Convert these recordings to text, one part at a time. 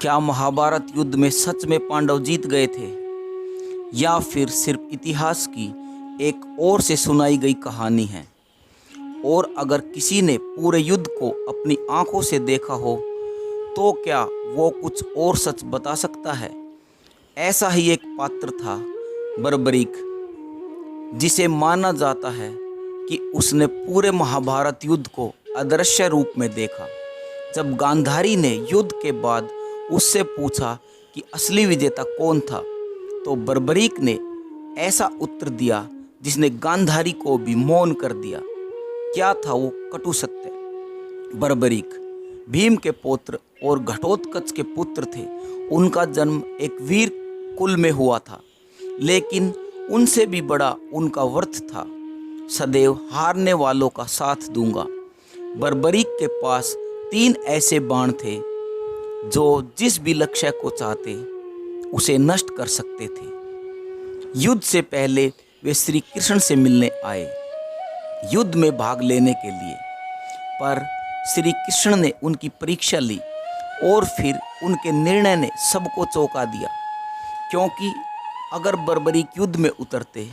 क्या महाभारत युद्ध में सच में पांडव जीत गए थे, या फिर सिर्फ इतिहास की एक और से सुनाई गई कहानी है? और अगर किसी ने पूरे युद्ध को अपनी आंखों से देखा हो तो क्या वो कुछ और सच बता सकता है? ऐसा ही एक पात्र था बर्बरीक, जिसे माना जाता है कि उसने पूरे महाभारत युद्ध को अदृश्य रूप में देखा। जब गांधारी ने युद्ध के बाद उससे पूछा कि असली विजेता कौन था, तो बर्बरीक ने ऐसा उत्तर दिया जिसने गांधारी को भी मौन कर दिया। क्या था वो कटु सत्य? बर्बरीक भीम के पुत्र और घटोत्कच के पुत्र थे। उनका जन्म एक वीर कुल में हुआ था, लेकिन उनसे भी बड़ा उनका व्रत था, सदैव हारने वालों का साथ दूंगा। बर्बरीक के पास 3 ऐसे बाण थे जो जिस भी लक्ष्य को चाहते उसे नष्ट कर सकते थे। युद्ध से पहले वे श्री कृष्ण से मिलने आए, युद्ध में भाग लेने के लिए, पर श्री कृष्ण ने उनकी परीक्षा ली और फिर उनके निर्णय ने सबको चौंका दिया, क्योंकि अगर बर्बरीक युद्ध में उतरते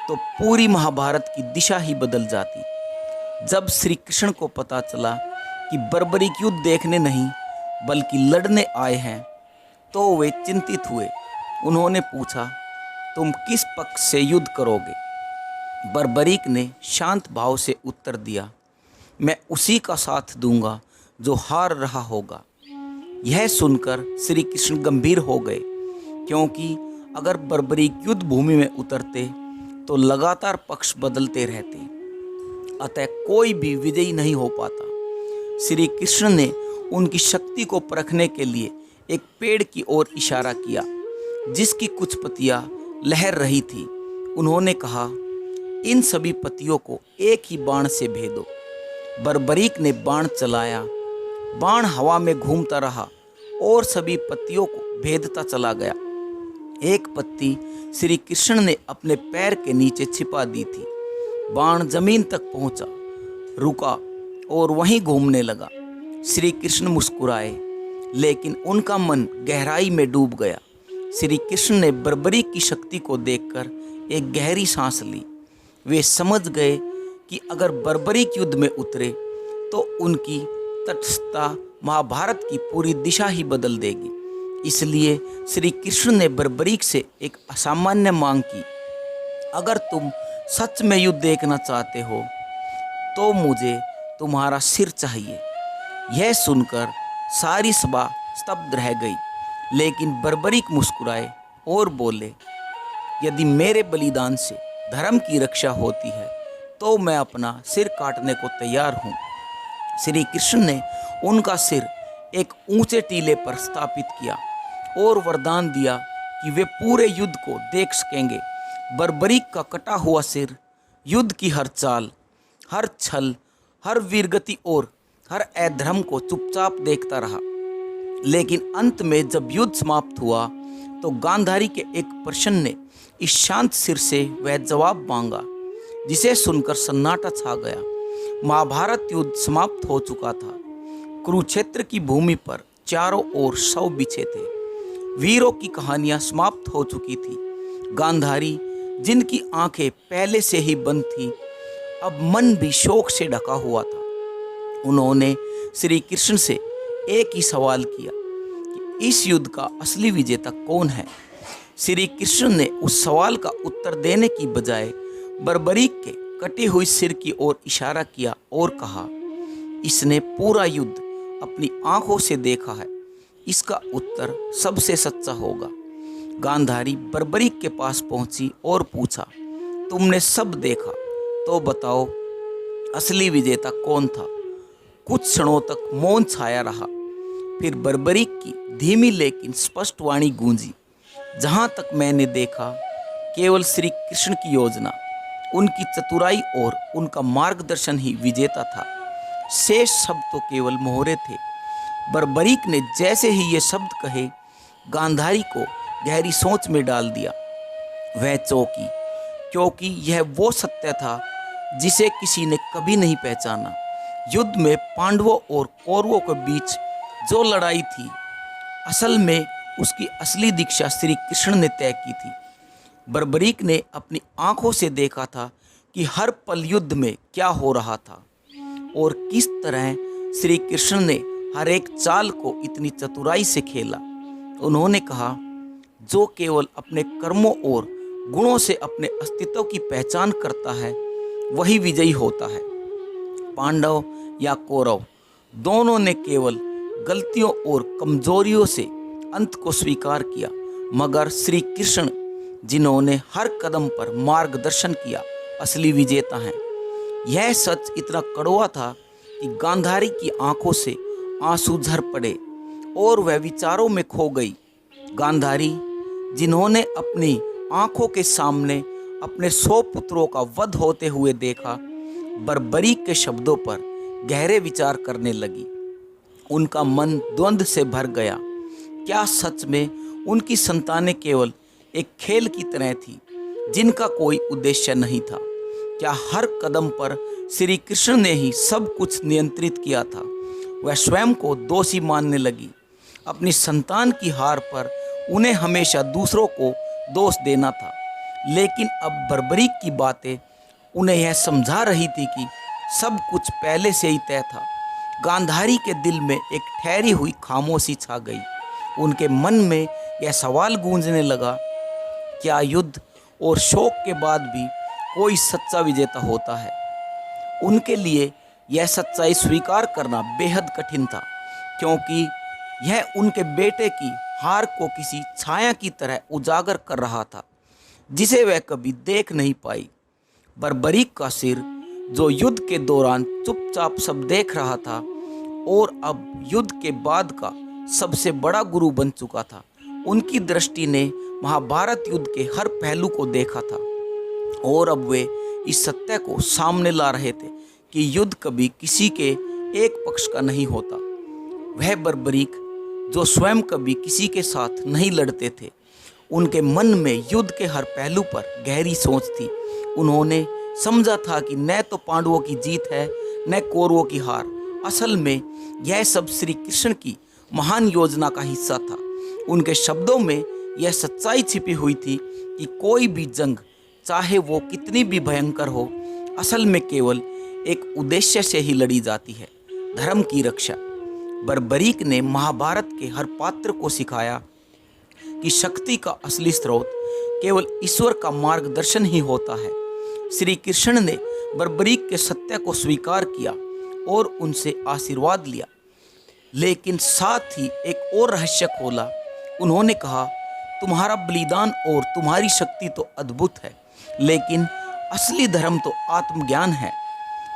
तो पूरी महाभारत की दिशा ही बदल जाती। जब श्री कृष्ण को पता चला कि बर्बरीक युद्ध देखने नहीं बल्कि लड़ने आए हैं, तो वे चिंतित हुए। उन्होंने पूछा, तुम किस पक्ष से युद्ध करोगे? बर्बरीक ने शांत भाव से उत्तर दिया, मैं उसी का साथ दूंगा जो हार रहा होगा। यह सुनकर श्री कृष्ण गंभीर हो गए, क्योंकि अगर बर्बरीक युद्ध भूमि में उतरते तो लगातार पक्ष बदलते रहते, अतः कोई भी विजयी नहीं हो पाता। श्री कृष्ण ने उनकी शक्ति को परखने के लिए एक पेड़ की ओर इशारा किया, जिसकी कुछ पत्तियां लहर रही थी। उन्होंने कहा, इन सभी पत्तियों को एक ही बाण से भेदो। बर्बरीक ने बाण चलाया, बाण हवा में घूमता रहा और सभी पत्तियों को भेदता चला गया। एक पत्ती श्री कृष्ण ने अपने पैर के नीचे छिपा दी थी। बाण जमीन तक पहुंचा, रुका और वहीं घूमने लगा। श्री कृष्ण मुस्कुराए, लेकिन उनका मन गहराई में डूब गया। श्री कृष्ण ने बर्बरीक की शक्ति को देखकर एक गहरी सांस ली। वे समझ गए कि अगर बर्बरीक युद्ध में उतरे तो उनकी तटस्थता महाभारत की पूरी दिशा ही बदल देगी। इसलिए श्री कृष्ण ने बर्बरीक से एक असामान्य मांग की, अगर तुम सच में युद्ध देखना चाहते हो तो मुझे तुम्हारा सिर चाहिए। यह सुनकर सारी सभा स्तब्ध रह गई, लेकिन बर्बरीक मुस्कुराए और बोले, यदि मेरे बलिदान से धर्म की रक्षा होती है तो मैं अपना सिर काटने को तैयार हूँ। श्री कृष्ण ने उनका सिर एक ऊंचे टीले पर स्थापित किया और वरदान दिया कि वे पूरे युद्ध को देख सकेंगे। बर्बरीक का कटा हुआ सिर युद्ध की हर चाल, हर छल, हर वीरगति और हर अधर्म को चुपचाप देखता रहा। लेकिन अंत में जब युद्ध समाप्त हुआ तो गांधारी के एक प्रश्न ने इस शांत सिर से वह जवाब मांगा, जिसे सुनकर सन्नाटा छा गया। महाभारत युद्ध समाप्त हो चुका था। कुरुक्षेत्र की भूमि पर चारों ओर शव बिछे थे। वीरों की कहानियां समाप्त हो चुकी थी। गांधारी, जिनकी आंखें पहले से ही बंद थी, अब मन भी शोक से ढका हुआ था। उन्होंने श्री कृष्ण से एक ही सवाल किया कि इस युद्ध का असली विजेता कौन है? श्री कृष्ण ने उस सवाल का उत्तर देने की बजाय बर्बरीक के कटे हुए सिर की ओर इशारा किया और कहा, इसने पूरा युद्ध अपनी आंखों से देखा है, इसका उत्तर सबसे सच्चा होगा। गांधारी बर्बरीक के पास पहुंची और पूछा, तुमने सब देखा, तो बताओ असली विजेता कौन था? कुछ क्षणों तक मौन छाया रहा। फिर बर्बरीक की धीमी लेकिन स्पष्ट वाणी गूंजी, जहां तक मैंने देखा केवल श्री कृष्ण की योजना, उनकी चतुराई और उनका मार्गदर्शन ही विजेता था। शेष शब्द तो केवल मोहरे थे। बर्बरीक ने जैसे ही ये शब्द कहे, गांधारी को गहरी सोच में डाल दिया। वह चौंकी, क्योंकि यह वो सत्य था जिसे किसी ने कभी नहीं पहचाना। युद्ध में पांडवों और कौरवों के बीच जो लड़ाई थी, असल में उसकी असली दीक्षा श्री कृष्ण ने तय की थी। बर्बरीक ने अपनी आंखों से देखा था कि हर पल युद्ध में क्या हो रहा था और किस तरह श्री कृष्ण ने हर एक चाल को इतनी चतुराई से खेला। उन्होंने कहा, जो केवल अपने कर्मों और गुणों से अपने अस्तित्व की पहचान करता है वही विजयी होता है। पांडव या कौरव दोनों ने केवल गलतियों और कमजोरियों से अंत को स्वीकार किया, मगर श्री कृष्ण जिन्होंने हर कदम पर मार्गदर्शन किया असली विजेता हैं। यह सच इतना कड़वा था कि गांधारी की आंखों से आंसू झर पड़े और वह विचारों में खो गई। गांधारी जिन्होंने अपनी आंखों के सामने अपने 100 पुत्रों का वध होते हुए देखा, बर्बरीक के शब्दों पर गहरे विचार करने लगी। उनका मन द्वंद्व से भर गया। क्या सच में उनकी संतानें केवल एक खेल की तरह थी जिनका कोई उद्देश्य नहीं था? क्या हर कदम पर श्री कृष्ण ने ही सब कुछ नियंत्रित किया था? वह स्वयं को दोषी मानने लगी। अपनी संतान की हार पर उन्हें हमेशा दूसरों को दोष देना था, लेकिन अब बर्बरीक की बातें उन्हें यह समझा रही थी कि सब कुछ पहले से ही तय था। गांधारी के दिल में एक ठहरी हुई खामोशी छा गई। उनके मन में यह सवाल गूंजने लगा, क्या युद्ध और शोक के बाद भी कोई सच्चा विजेता होता है? उनके लिए यह सच्चाई स्वीकार करना बेहद कठिन था, क्योंकि यह उनके बेटे की हार को किसी छाया की तरह उजागर कर रहा था जिसे वह कभी देख नहीं पाई। बर्बरीक का सिर, जो युद्ध के दौरान चुपचाप सब देख रहा था और अब युद्ध के बाद का सबसे बड़ा गुरु बन चुका था, उनकी दृष्टि ने महाभारत युद्ध के हर पहलू को देखा था और अब वे इस सत्य को सामने ला रहे थे कि युद्ध कभी किसी के एक पक्ष का नहीं होता। वह बर्बरीक जो स्वयं कभी किसी के साथ नहीं लड़ते थे, उनके मन में युद्ध के हर पहलू पर गहरी सोच थी। उन्होंने समझा था कि न तो पांडवों की जीत है न कौरवों की हार। असल में यह सब श्री कृष्ण की महान योजना का हिस्सा था। उनके शब्दों में यह सच्चाई छिपी हुई थी कि कोई भी जंग, चाहे वो कितनी भी भयंकर हो, असल में केवल एक उद्देश्य से ही लड़ी जाती है, धर्म की रक्षा। बर्बरीक ने महाभारत के हर पात्र को सिखाया कि शक्ति का असली स्रोत केवल ईश्वर का मार्गदर्शन ही होता है। श्री कृष्ण ने बर्बरीक के सत्य को स्वीकार किया और उनसे आशीर्वाद लिया, लेकिन साथ ही एक और रहस्य खोला। उन्होंने कहा, तुम्हारा बलिदान और तुम्हारी शक्ति तो अद्भुत है, लेकिन असली धर्म तो आत्मज्ञान है।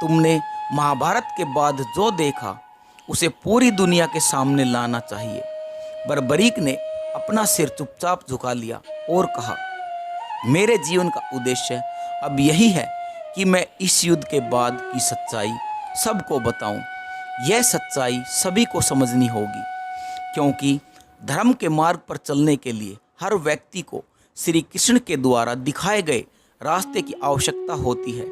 तुमने महाभारत के बाद जो देखा उसे पूरी दुनिया के सामने लाना चाहिए। बर्बरीक ने अपना सिर चुपचाप झुका लिया और कहा, मेरे जीवन का उद्देश्य अब यही है कि मैं इस युद्ध के बाद की सच्चाई सबको बताऊं। यह सच्चाई सभी को समझनी होगी, क्योंकि धर्म के मार्ग पर चलने के लिए हर व्यक्ति को श्री कृष्ण के द्वारा दिखाए गए रास्ते की आवश्यकता होती है।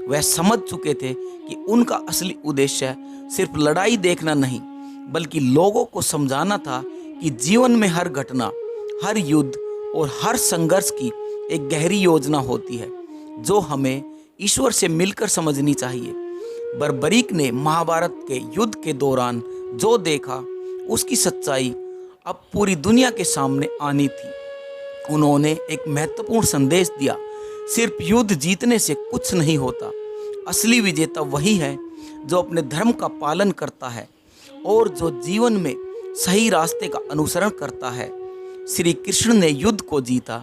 वह समझ चुके थे कि उनका असली उद्देश्य सिर्फ लड़ाई देखना नहीं, बल्कि लोगों को समझाना था कि जीवन में हर घटना, हर युद्ध और हर संघर्ष की एक गहरी योजना होती है जो हमें ईश्वर से मिलकर समझनी चाहिए। बर्बरीक ने महाभारत के युद्ध के दौरान जो देखा उसकी सच्चाई अब पूरी दुनिया के सामने आनी थी। उन्होंने एक महत्वपूर्ण संदेश दिया, सिर्फ युद्ध जीतने से कुछ नहीं होता। असली विजेता वही है जो अपने धर्म का पालन करता है और जो जीवन में सही रास्ते का अनुसरण करता है। श्री कृष्ण ने युद्ध को जीता,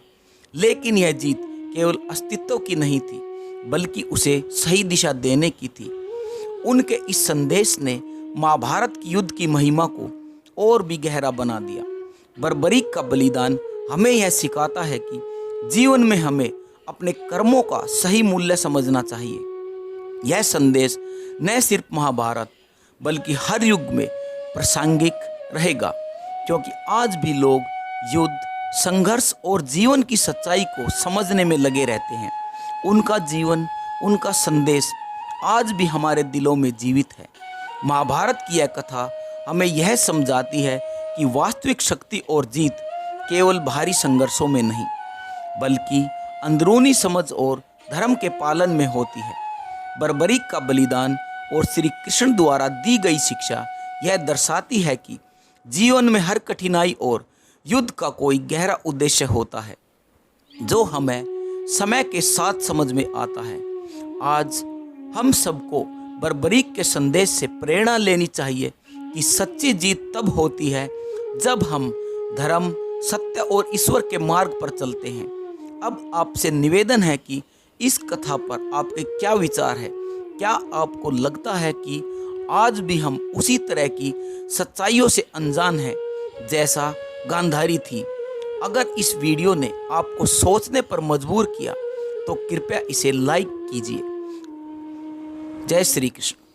लेकिन यह जीत केवल अस्तित्व की नहीं थी, बल्कि उसे सही दिशा देने की थी। उनके इस संदेश ने महाभारत की युद्ध की महिमा को और भी गहरा बना दिया। बर्बरीक का बलिदान हमें यह सिखाता है कि जीवन में हमें अपने कर्मों का सही मूल्य समझना चाहिए। यह संदेश न सिर्फ महाभारत बल्कि हर युग में प्रासंगिक रहेगा, क्योंकि आज भी लोग युद्ध, संघर्ष और जीवन की सच्चाई को समझने में लगे रहते हैं। उनका जीवन, उनका संदेश आज भी हमारे दिलों में जीवित है। महाभारत की यह कथा हमें यह समझाती है कि वास्तविक शक्ति और जीत केवल बाहरी संघर्षों में नहीं, बल्कि अंदरूनी समझ और धर्म के पालन में होती है। बर्बरीक का बलिदान और श्री कृष्ण द्वारा दी गई शिक्षा यह दर्शाती है कि जीवन में हर कठिनाई और युद्ध का कोई गहरा उद्देश्य होता है, जो हमें समय के साथ समझ में आता है। आज हम सबको बर्बरीक के संदेश से प्रेरणा लेनी चाहिए कि सच्ची जीत तब होती है जब हम धर्म, सत्य और ईश्वर के मार्ग पर चलते हैं। अब आपसे निवेदन है कि इस कथा पर आपके क्या विचार है? क्या आपको लगता है कि आज भी हम उसी तरह की सच्चाइयों से अनजान हैं जैसा गांधारी थी? अगर इस वीडियो ने आपको सोचने पर मजबूर किया तो कृपया इसे लाइक कीजिए। जय श्री कृष्ण।